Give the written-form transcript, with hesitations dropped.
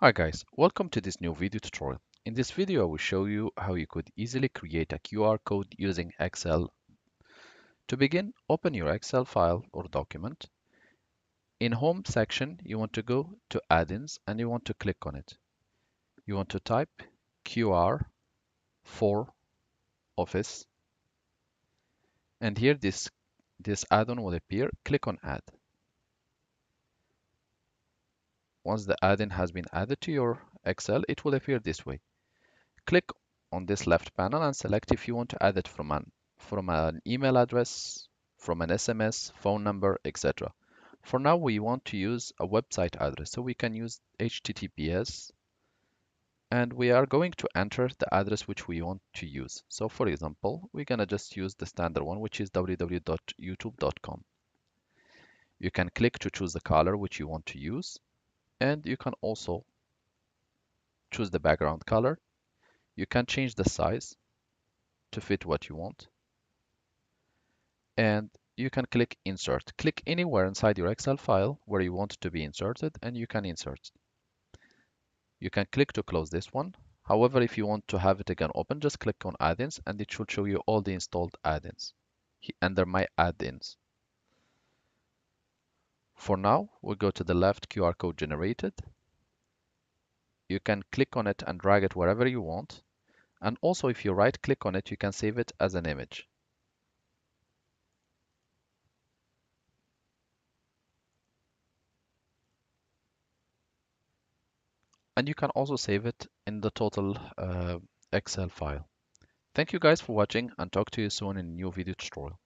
Hi guys, welcome to this new video tutorial. In this video, I will show you how you could easily create a QR code using Excel. To begin, open your Excel file or document. In Home section, you want to go to Add-ins and you want to click on it. You want to type QR for Office, and here this add-on will appear. Click on Add. Once the add-in has been added to your Excel, it will appear this way. Click on this left panel and select if you want to add it from an email address, from an SMS, phone number, etc. For now, we want to use a website address, so we can use HTTPS, and we are going to enter the address which we want to use. So for example, we're gonna just use the standard one, which is www.youtube.com. You can click to choose the color which you want to use, and you can also choose the background color. You can change the size to fit what you want, and you can click insert. Click anywhere inside your Excel file where you want it to be inserted and you can insert. You can click to close this one. However, if you want to have it again open, just click on add-ins and it should show you all the installed add-ins under my add-ins. For now, we'll go to the left QR code generated. You can click on it and drag it wherever you want. And also if you right click on it, you can save it as an image. And you can also save it in the total Excel file. Thank you guys for watching and talk to you soon in a new video tutorial.